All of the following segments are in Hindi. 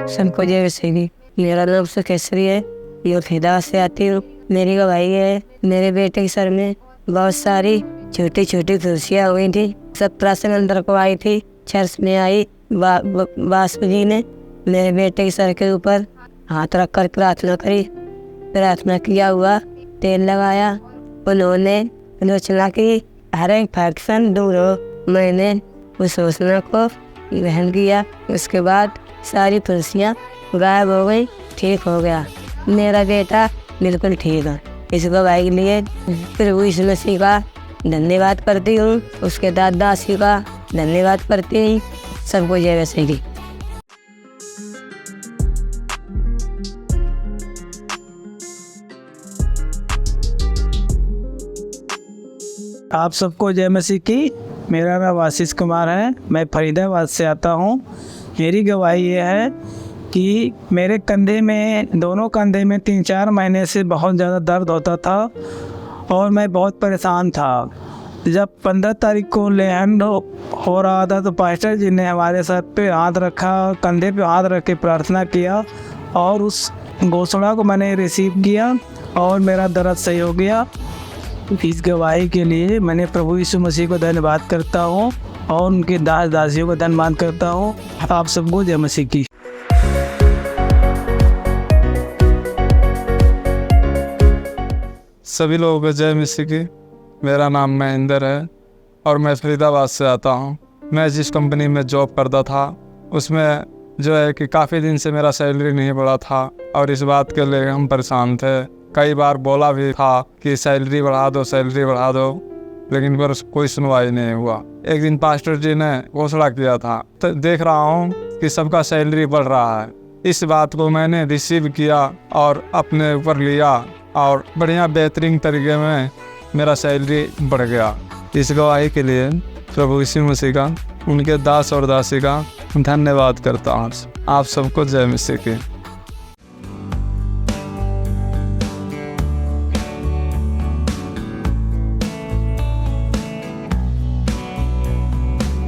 सबको जय वैष्णवी। मेरा नाम सुकेश्वरी है, मैं फरीदाबाद से आती हूँ। मेरी गवाही है, मेरे बेटे के सर में बहुत सारी छोटी छोटी फुंसियाँ हुई थी। सब प्राशन अंदर को आई थी। चर्च में आई बासु जी ने मेरे बेटे के सर के ऊपर हाथ रख कर प्रार्थना करी। प्रार्थना किया हुआ तेल लगाया। उन्होंने आलोचना की, हर एक फैक्शन दूर हो। मैंने उस घोषणा को ग्रहण किया। उसके बाद सारी फुंसियाँ गायब हो गई, ठीक हो गया। मेरा बेटा बिल्कुल ठीक है। इस गवाही के लिए प्रभु यीशु मसीह का धन्यवाद करती हूँ, उसके दादा जी का धन्यवाद करती हूँ। सबको जय वैष्णवी। आप सबको जय मसीह की। मेरा नाम आशीष कुमार है, मैं फरीदाबाद से आता हूँ। मेरी गवाही ये है कि मेरे कंधे में, दोनों कंधे में 3-4 महीने से बहुत ज़्यादा दर्द होता था और मैं बहुत परेशान था। जब 15 तारीख को लेहन हो रहा था तो पास्टर जी ने हमारे सर पे हाथ रखा और कंधे पे हाथ रख के प्रार्थना किया और उस घोषणा को मैंने रिसीव किया और मेरा दर्द सही हो गया। इस गवाही के लिए मैंने प्रभु यीशु मसीह को धन्यवाद करता हूँ और उनके दास दासियों को धन्यवाद करता हूँ। आप सबको जय मसीह की। सभी लोगों को जय मसीह की। मेरा नाम महेंद्र है और मैं फरीदाबाद से आता हूँ। मैं जिस कंपनी में जॉब करता था उसमें जो है कि काफ़ी दिन से मेरा सैलरी नहीं बढ़ा था और इस बात के लिए हम परेशान थे। कई बार बोला भी था कि सैलरी बढ़ा दो, सैलरी बढ़ा दो, लेकिन पर कोई सुनवाई नहीं हुआ। एक दिन पास्टर जी ने घोषणा किया था, तो देख रहा हूँ कि सबका सैलरी बढ़ रहा है। इस बात को मैंने रिसीव किया और अपने ऊपर लिया और बढ़िया बेहतरीन तरीके में मेरा सैलरी बढ़ गया। इस गवाही के लिए प्रभु यीशु मसीह का, उनके दास और दासी का धन्यवाद करता हूँ। आप सबको जय मसीह की।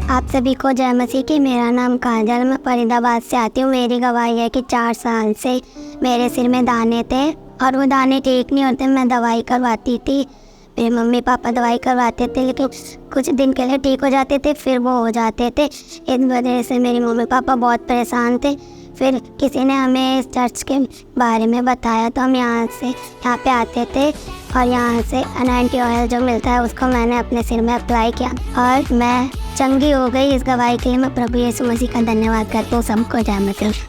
आप सभी को जय मसीह की। मेरा नाम काजल, मैं फरीदाबाद से आती हूँ। मेरी गवाही है कि 4 साल से मेरे सिर में दाने थे और वो दाने ठीक नहीं होते। मैं दवाई करवाती थी, मेरे मम्मी पापा दवाई करवाते थे, लेकिन कुछ दिन के लिए ठीक हो जाते थे, फिर वो हो जाते थे। इस वजह से मेरे मम्मी पापा बहुत परेशान थे। फिर किसी ने हमें इस चर्च के बारे में बताया तो हम यहाँ पे आते थे और यहाँ से अनॉइंटिंग ऑयल जो मिलता है उसको मैंने अपने सिर में अप्लाई किया और मैं चंगी हो गई। इस गवाही के लिए मैं प्रभु यीशु मसीह का धन्यवाद करता हूँ। सबको जय मसीह।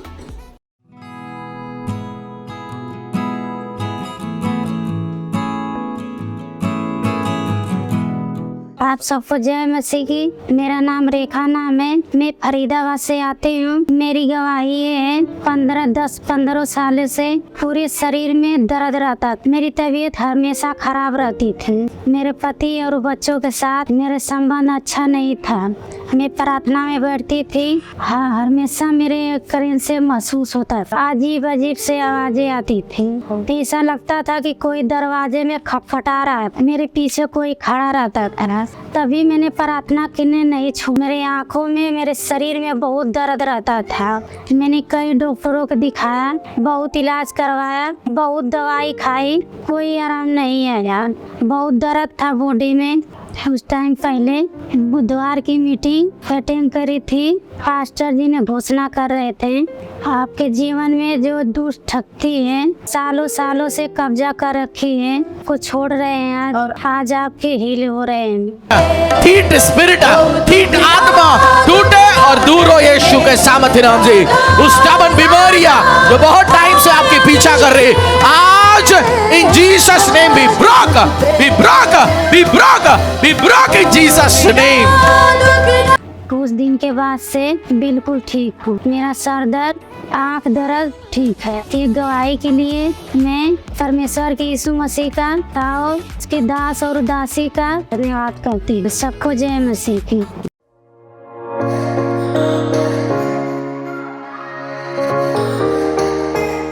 आप सबको जय मसीह की। मेरा नाम रेखा नाम है, मैं फरीदाबाद से आती हूँ। मेरी गवाही ये है 15 साल से पूरे शरीर में दर्द रहता। मेरी तबीयत हमेशा खराब रहती थी। मेरे पति और बच्चों के साथ मेरा संबंध अच्छा नहीं था। मैं प्रार्थना में बैठती थी, हमेशा मेरे करीन से महसूस होता था, अजीब अजीब से आवाजें आती थी। तो ऐसा लगता था कि कोई दरवाजे में खटखटा रहा है, मेरे पीछे कोई खड़ा रहता था। तभी मैंने प्रार्थना करने नहीं छू। मेरे आँखों में, मेरे शरीर में बहुत दर्द रहता था। मैंने कई डॉक्टरों को दिखाया, बहुत इलाज करवाया, बहुत दवाई खाई, कोई आराम नहीं आया। बहुत दर्द था बॉडी में। उस टाइम पहले बुधवार की मीटिंग अटेंड करी थी। पास्टर जी ने घोषणा कर रहे थे, आपके जीवन में जो दुष्ट शक्ति है, सालों सालों से कब्जा कर रखी है, को छोड़ रहे हैं और आज आपके हील हो रहे हैं। ठीक स्पिरिट, ठीक आत्मा टूटे और दूर हो यीशु के सामर्थ्य नाम से। उस stubborn बीमारियां जो बहुत टाइम से आपके पीछा कर रहे, आज इन Jesus name be broke, be broke, be broke, be broke in Jesus name. कुछ दिन के बाद से बिल्कुल ठीक हूँ। मेरा सर दर्द, आँख दर्द ठीक है। एक गवाही के लिए मैं परमेश्वर के यीशु मसीह का और उसके दास और दासी का धन्यवाद करती हूँ। सबको जय मसीह की।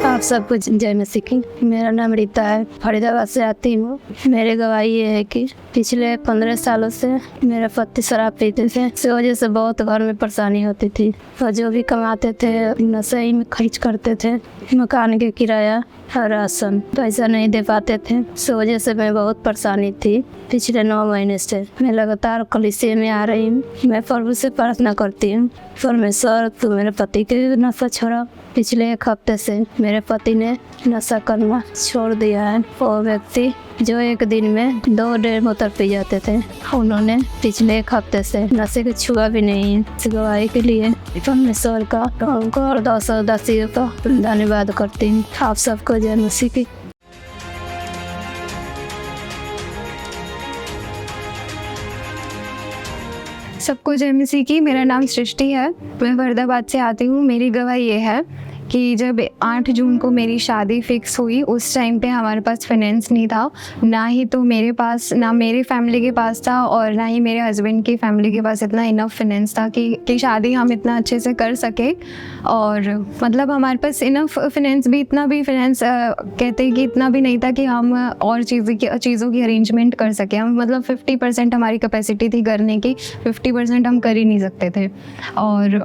आप सबको जय मसीह की। मेरा नाम रीता है, फरीदाबाद से आती हूँ। मेरी गवाही ये है कि पिछले 15 सालों से मेरे पति शराब पीते थे। इस वजह से बहुत घर में परेशानी होती थी और जो भी कमाते थे नशे में खर्च करते थे। मकान के किराया और राशन पैसा नहीं दे पाते थे। इस वजह से मैं बहुत परेशानी थी। पिछले 9 महीने से मैं लगातार कलीसिया में आ रही हूँ। मैं प्रभु से प्रार्थना करती हूँ, परमेश्वर तू मेरे पति के नशा छोड़ा। पिछले 1 हफ्ते से मेरे पति ने नशा करना छोड़ दिया है। वो व्यक्ति जो एक दिन में 2-1.5 बोतल पी जाते थे, उन्होंने पिछले 1 हफ्ते से नशे के छुआ भी नहीं है। इस गवाही के लिए परमेश्वर का और दासियों का धन्यवाद करती हूँ। आप सबको जय मसीह की। सबको जय मसीह की। मेरा नाम सृष्टि है, मैं फरीदाबाद से आती हूँ। मेरी गवाही ये है कि जब 8 जून को मेरी शादी फिक्स हुई, उस टाइम पे हमारे पास फाइनेंस नहीं था, ना ही तो मेरे पास, ना मेरे फैमिली के पास था और ना ही मेरे हस्बैंड की फैमिली के पास इतना इनफ फाइनेंस था कि शादी हम इतना अच्छे से कर सके। और मतलब हमारे पास इनफ फाइनेंस भी, इतना भी फाइनेंस कहते हैं कि इतना भी नहीं था कि हम और चीज़ों की अरेंजमेंट कर सके। हम मतलब 50% हमारी कैपेसिटी थी करने की, 50% हम कर ही नहीं सकते थे। और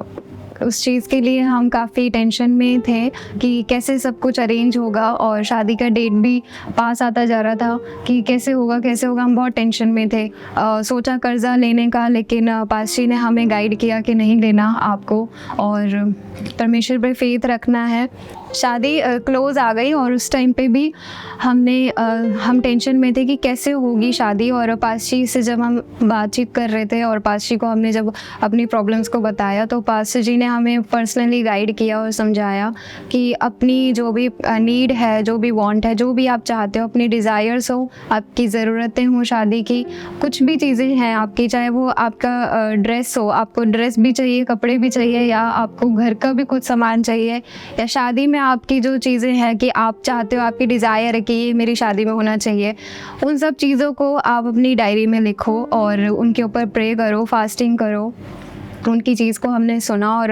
उस चीज़ के लिए हम काफ़ी टेंशन में थे कि कैसे सब कुछ अरेंज होगा और शादी का डेट भी पास आता जा रहा था कि कैसे होगा। हम बहुत टेंशन में थे। सोचा कर्ज़ा लेने का, लेकिन पास्टर ने हमें गाइड किया कि नहीं लेना आपको और परमेश्वर पर फेथ रखना है। शादी क्लोज़ आ गई और उस टाइम पे भी हम टेंशन में थे कि कैसे होगी शादी। और पास्टर से जब हम बातचीत कर रहे थे और पास्टर को हमने जब अपनी प्रॉब्लम्स को बताया, तो पास्टर जी ने हमें पर्सनली गाइड किया और समझाया कि अपनी जो भी नीड है, जो भी वांट है, जो भी आप चाहते हो, अपनी डिज़ायर्स हो, आपकी ज़रूरतें हो शादी की, कुछ भी चीज़ें हैं आपकी, चाहे वो आपका ड्रेस हो, आपको ड्रेस भी चाहिए, कपड़े भी चाहिए, या आपको घर का भी कुछ सामान चाहिए, या शादी में आपकी जो चीज़ें हैं कि आप चाहते हो, आपकी डिज़ायर है कि ये मेरी शादी में होना चाहिए, उन सब चीज़ों को आप अपनी डायरी में लिखो और उनके ऊपर प्रे करो, फास्टिंग करो। उनकी चीज़ को हमने सुना और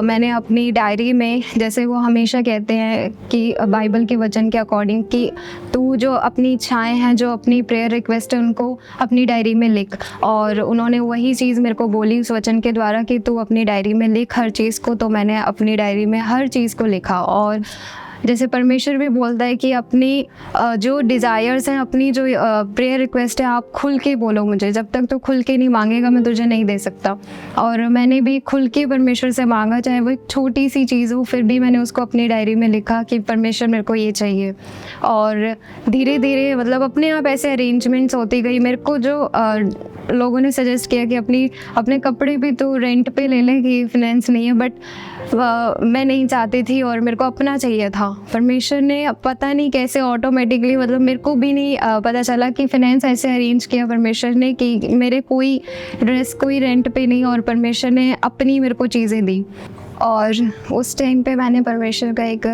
मैंने अपनी डायरी में, जैसे वो हमेशा कहते हैं कि बाइबल के वचन के अकॉर्डिंग कि तू जो अपनी इच्छाएं हैं, जो अपनी प्रेयर रिक्वेस्ट है, उनको अपनी डायरी में लिख। और उन्होंने वही चीज़ मेरे को बोली उस वचन के द्वारा कि तू अपनी डायरी में लिख हर चीज़ को। तो मैंने अपनी डायरी में हर चीज़ को लिखा। और जैसे परमेश्वर भी बोलता है कि अपनी जो डिज़ायर्स हैं, अपनी जो प्रेयर रिक्वेस्ट है, आप खुल के बोलो मुझे। जब तक तो खुल के नहीं मांगेगा, मैं तुझे नहीं दे सकता। और मैंने भी खुल के परमेश्वर से मांगा, चाहे वो एक छोटी सी चीज़ हो, फिर भी मैंने उसको अपनी डायरी में लिखा कि परमेश्वर मेरे को ये चाहिए। और धीरे धीरे मतलब अपने आप ऐसे अरेंजमेंट्स होती गई। मेरे को जो लोगों ने सजेस्ट किया कि अपने कपड़े भी तो रेंट पे ले लें कि फाइनेंस नहीं है, बट मैं नहीं चाहती थी और मेरे को अपना चाहिए था। परमेश्वर ने पता नहीं कैसे ऑटोमेटिकली, मतलब मेरे को भी नहीं पता चला कि फाइनेंस ऐसे अरेंज किया परमेश्वर ने कि मेरे कोई ड्रेस कोई रेंट पे नहीं, और परमेश्वर ने अपनी मेरे को चीज़ें दी। और उस टाइम पे मैंने परमेश्वर का एक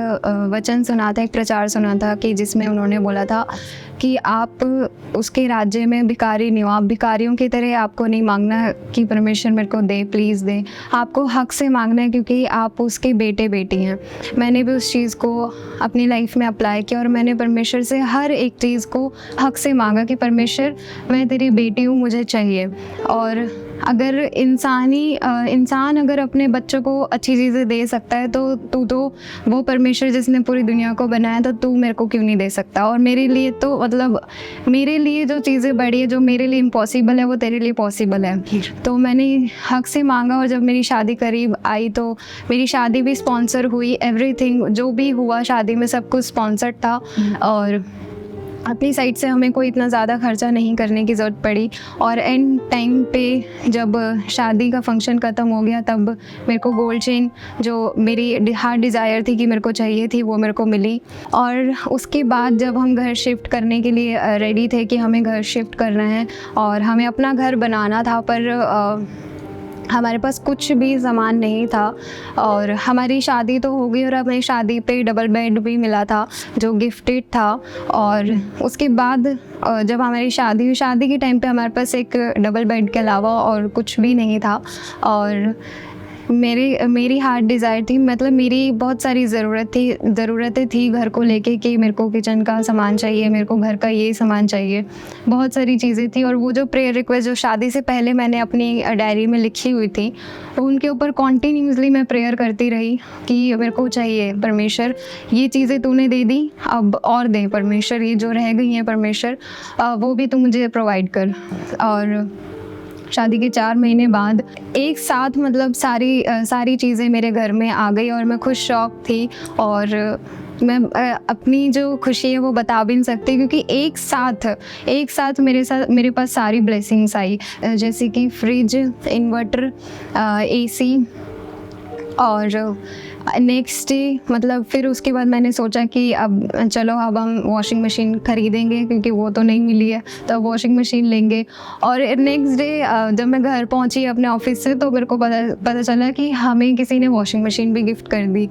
वचन सुना था, एक प्रचार सुना था कि जिसमें उन्होंने बोला था कि आप उसके राज्य में भिखारी नहीं हो, आप भिखारियों की तरह आपको नहीं मांगना कि परमेश्वर मेरे को दे, प्लीज़ दे, आपको हक से मांगना है क्योंकि आप उसके बेटे बेटी हैं। मैंने भी उस चीज़ को अपनी लाइफ में अप्लाई किया और मैंने परमेश्वर से हर एक चीज़ को हक से मांगा कि परमेश्वर मैं तेरी बेटी हूँ, मुझे चाहिए। और अगर इंसान अगर अपने बच्चों को अच्छी चीज़ें दे सकता है तो तू तो वो परमेश्वर जिसने पूरी दुनिया को बनाया तो तू मेरे को क्यों नहीं दे सकता। और मेरे लिए तो मतलब मेरे लिए जो चीज़ें बड़ी है, जो मेरे लिए इम्पॉसिबल है वो तेरे लिए पॉसिबल है। तो मैंने हक से मांगा और जब मेरी शादी करीब आई तो मेरी शादी भी स्पॉन्सर हुई। एवरीथिंग जो भी हुआ शादी में सब कुछ स्पॉन्सर्ड था और अपनी साइड से हमें कोई इतना ज़्यादा खर्चा नहीं करने की ज़रूरत पड़ी। और एंड टाइम पे जब शादी का फंक्शन ख़त्म हो गया तब मेरे को गोल्ड चेन जो मेरी हार्ट डिज़ायर थी कि मेरे को चाहिए थी वो मेरे को मिली। और उसके बाद जब हम घर शिफ्ट करने के लिए रेडी थे कि हमें घर शिफ्ट करना है और हमें अपना घर बनाना था, पर हमारे पास कुछ भी सामान नहीं था और हमारी शादी तो हो गई और हमें शादी पे डबल बेड भी मिला था जो गिफ्टेड था। और उसके बाद जब हमारी शादी के टाइम पे हमारे पास एक डबल बेड के अलावा और कुछ भी नहीं था। और मेरी हार्ट डिज़ायर थी, मतलब मेरी बहुत सारी ज़रूरतें थी घर को लेके कि मेरे को किचन का सामान चाहिए, मेरे को घर का ये सामान चाहिए, बहुत सारी चीज़ें थी। और वो जो प्रेयर रिक्वेस्ट जो शादी से पहले मैंने अपनी डायरी में लिखी हुई थी उनके ऊपर कॉन्टीन्यूसली मैं प्रेयर करती रही कि मेरे को चाहिए परमेश्वर, ये चीज़ें तूने दे दी, अब और दे परमेश्वर, ये जो रह गई हैं परमेश्वर वो भी तू मुझे प्रोवाइड कर। और शादी के 4 महीने बाद एक साथ मतलब सारी चीज़ें मेरे घर में आ गई और मैं खुश शौक थी। और मैं अपनी जो खुशी है वो बता भी नहीं सकती क्योंकि एक साथ मेरे पास सारी ब्लेसिंग्स आई, जैसे कि फ्रिज, इन्वर्टर, AC। और नेक्स्ट डे मतलब फिर उसके बाद मैंने सोचा कि अब हम वॉशिंग मशीन ख़रीदेंगे क्योंकि वो तो नहीं मिली है, तो वॉशिंग मशीन लेंगे। और नेक्स्ट डे जब मैं घर पहुंची अपने ऑफिस से तो मेरे को पता चला कि हमें किसी ने वॉशिंग मशीन भी गिफ्ट कर दी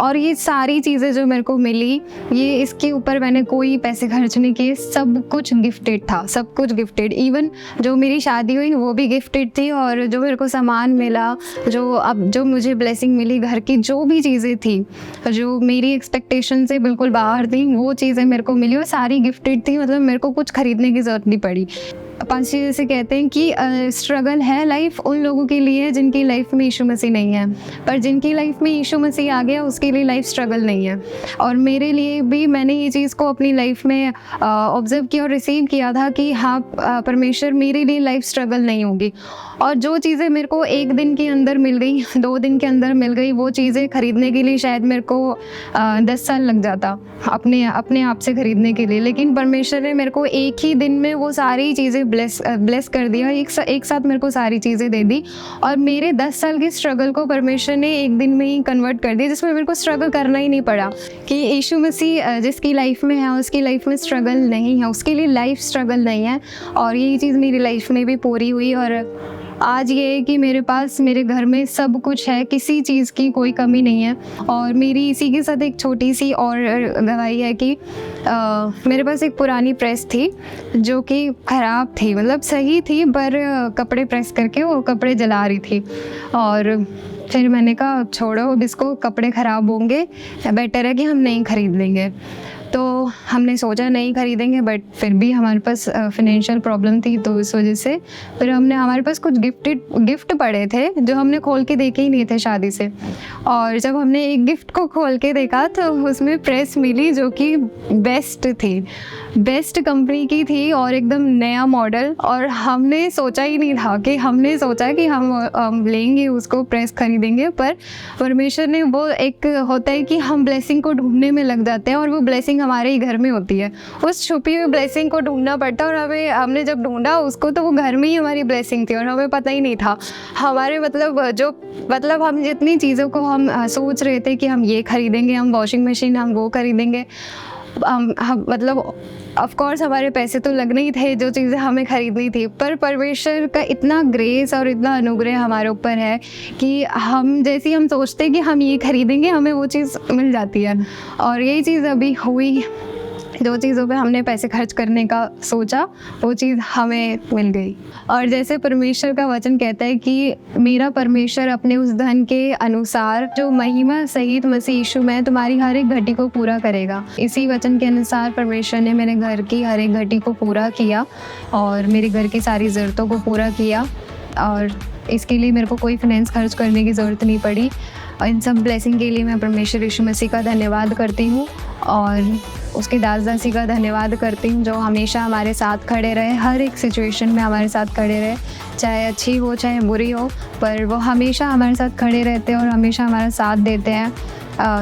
और ये सारी चीज़ें जो मेरे को मिली, ये इसके ऊपर मैंने कोई पैसे खर्च नहीं किए, सब कुछ गिफ्टेड था, सब कुछ गिफ्टेड। इवन जो मेरी शादी हुई वो भी गिफ्टेड थी और जो मेरे को सामान मिला, जो मुझे ब्लेसिंग मिली, घर की जो भी चीज़ें थी जो मेरी एक्सपेक्टेशन से बिल्कुल बाहर थी वो चीज़ें मेरे को मिली और सारी गिफ्टेड थी। मतलब मेरे को कुछ खरीदने की ज़रूरत नहीं पड़ी। पांच चीज़ जैसे कहते हैं कि स्ट्रगल है लाइफ उन लोगों के लिए जिनकी लाइफ में यीशु मसीह नहीं है, पर जिनकी लाइफ में यीशु मसीह आ गया उसके लिए लाइफ स्ट्रगल नहीं है। और मेरे लिए भी मैंने ये चीज़ को अपनी लाइफ में ऑब्जर्व किया और रिसीव किया था कि हाँ परमेश्वर मेरे लिए लाइफ स्ट्रगल नहीं होगी। और जो चीज़ें मेरे को 1 दिन के अंदर मिल गई, 2 दिन के अंदर मिल गई, वो चीज़ें खरीदने के लिए शायद मेरे को 10 साल लग जाता अपने आप से खरीदने के लिए। लेकिन परमेश्वर ने मेरे को एक ही दिन में वो सारी चीज़ें ब्लेस कर दिया, एक साथ मेरे को सारी चीज़ें दे दी। और मेरे 10 साल की स्ट्रगल को परमेश्वर ने 1 दिन में ही कन्वर्ट कर दिया, जिसमें मेरे को स्ट्रगल करना ही नहीं पड़ा। कि यीशु मसीह जिसकी लाइफ में है उसकी लाइफ में स्ट्रगल नहीं है, उसके लिए लाइफ स्ट्रगल नहीं है। और यही चीज़ मेरी लाइफ में भी पूरी हुई। और आज ये है कि मेरे पास मेरे घर में सब कुछ है, किसी चीज़ की कोई कमी नहीं है। और मेरी इसी के साथ एक छोटी सी और गवाही है कि मेरे पास एक पुरानी प्रेस थी जो कि ख़राब थी, मतलब सही थी पर कपड़े प्रेस करके वो कपड़े जला रही थी। और फिर मैंने कहा छोड़ो अब इसको, कपड़े ख़राब होंगे, बेटर है कि हम नहीं ख़रीद लेंगे। तो हमने सोचा नहीं खरीदेंगे, बट फिर भी हमारे पास फाइनेंशियल प्रॉब्लम थी तो इस वजह से फिर हमारे पास कुछ गिफ्ट पड़े थे जो हमने खोल के देखे ही नहीं थे शादी से। और जब हमने एक गिफ्ट को खोल के देखा तो उसमें प्रेस मिली जो कि बेस्ट थी, बेस्ट कंपनी की थी और एकदम नया मॉडल। और हमने सोचा ही नहीं था कि हमने सोचा कि हम लेंगे उसको, प्रेस खरीदेंगे। पर परमेश्वर ने वो एक होता है कि हम ब्लेसिंग को ढूंढने में लग जाते हैं और वो ब्लेसिंग ब्लेसिंग हमारे ही घर में होती है। उस छुपी हुई ब्लेसिंग को ढूंढना पड़ता है, और हमने जब ढूंढा उसको तो वो घर में ही हमारी ब्लेसिंग थी और हमें पता ही नहीं था। हमारे मतलब हम जितनी चीज़ों को हम सोच रहे थे कि हम ये खरीदेंगे, हम वॉशिंग मशीन, हम वो खरीदेंगे, हम मतलब ऑफ कोर्स हमारे पैसे तो लगने ही थे जो चीज़ें हमें ख़रीदनी थी, पर परमेश्वर का इतना ग्रेस और इतना अनुग्रह हमारे ऊपर है कि हम जैसे हम सोचते हैं कि हम ये खरीदेंगे, हमें वो चीज़ मिल जाती है। और यही चीज़ अभी हुई, जो चीज़ों पे हमने पैसे खर्च करने का सोचा वो चीज़ हमें मिल गई। और जैसे परमेश्वर का वचन कहता है कि मेरा परमेश्वर अपने उस धन के अनुसार जो महिमा सहित मसीह यीशु में तुम्हारी हर एक घटी को पूरा करेगा। इसी वचन के अनुसार परमेश्वर ने मेरे घर की हर एक घटी को पूरा किया और मेरे घर की सारी ज़रूरतों को पूरा किया, और इसके लिए मेरे को कोई फाइनेंस खर्च करने की ज़रूरत नहीं पड़ी। और इन सब ब्लेसिंग के लिए मैं परमेश्वर यीशु मसीह का धन्यवाद करती हूँ और उसके दासी का धन्यवाद करती हूँ, जो हमेशा हमारे साथ खड़े रहे, हर एक सिचुएशन में हमारे साथ खड़े रहे, चाहे अच्छी हो चाहे बुरी हो, पर वो हमेशा हमारे साथ खड़े रहते हैं और हमेशा हमारा साथ देते हैं,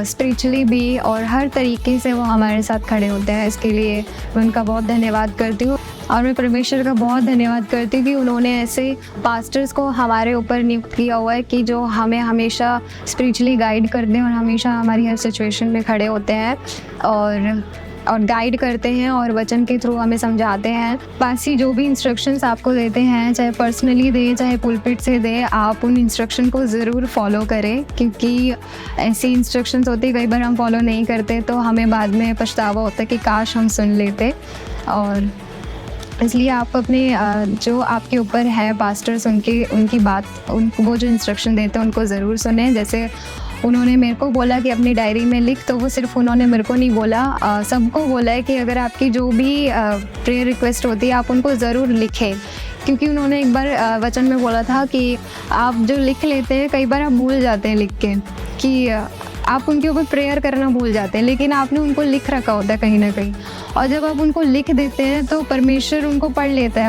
स्पिरिचुअली भी और हर तरीके से वो हमारे साथ खड़े होते हैं। इसके लिए मैं उनका बहुत धन्यवाद करती हूँ। और मैं परमेश्वर का बहुत धन्यवाद करती हूँ कि उन्होंने ऐसे पास्टर्स को हमारे ऊपर नियुक्त किया हुआ है कि जो हमें हमेशा स्पिरिचुअली गाइड करते हैं और हमेशा हमारी हर सिचुएशन में खड़े होते हैं और गाइड करते हैं और वचन के थ्रू हमें समझाते हैं। पासी जो भी इंस्ट्रक्शंस आपको देते हैं, चाहे पर्सनली दें चाहे पुलपिट से दें, आप उन इंस्ट्रक्शन को ज़रूर फॉलो करें, क्योंकि ऐसी इंस्ट्रक्शंस होती है कई बार हम फॉलो नहीं करते तो हमें बाद में पछतावा होता है कि काश हम सुन लेते। और इसलिए आप अपने जो आपके ऊपर है पास्टर्स, उनकी बात, वो जो इंस्ट्रक्शन देते हैं उनको ज़रूर सुने। जैसे उन्होंने मेरे को बोला कि अपनी डायरी में लिख, तो वो सिर्फ उन्होंने मेरे को नहीं बोला, सबको बोला है कि अगर आपकी जो भी प्रेयर रिक्वेस्ट होती है आप उनको ज़रूर लिखें, क्योंकि उन्होंने एक बार वचन में बोला था कि आप जो लिख लेते हैं कई बार आप भूल जाते हैं लिख के, कि आप उनके ऊपर प्रेयर करना भूल जाते हैं, लेकिन आपने उनको लिख रखा होता है कहीं ना कहीं, और जब आप उनको लिख देते हैं तो परमेश्वर उनको पढ़ लेता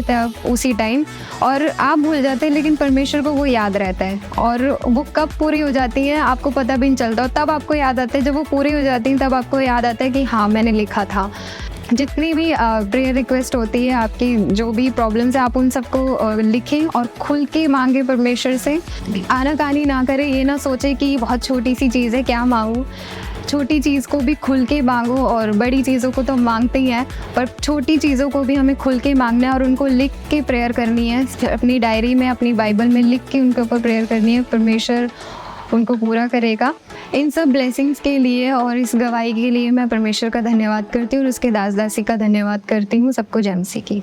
है उसी टाइम, और आप भूल जाते हैं लेकिन परमेश्वर को वो याद रहता है, और वो कब पूरी हो जाती है आपको पता भी नहीं चलता, और तब आपको याद आता है, जब वो पूरी हो जाती हैं तब आपको याद आता है कि हाँ मैंने लिखा था। जितनी भी प्रेयर रिक्वेस्ट होती है, आपकी जो भी प्रॉब्लम्स है, आप उन सबको लिखें और खुल के मांगे परमेश्वर से। आनाकानी ना करें, ये ना सोचे कि बहुत छोटी सी चीज़ है क्या मांगूँ, छोटी चीज़ को भी खुल के मांगो, और बड़ी चीज़ों को तो मांगते ही हैं, पर छोटी चीज़ों को भी हमें खुल के मांगना है और उनको लिख के प्रेयर करनी है, अपनी डायरी में अपनी बाइबल में लिख के उनके ऊपर प्रेयर करनी है। परमेश्वर उनको पूरा करेगा। इन सब ब्लेसिंग्स के लिए और इस गवाही के लिए मैं परमेश्वर का धन्यवाद करती हूँ और उसके दासी का धन्यवाद करती हूँ। सबको जय मसीह की।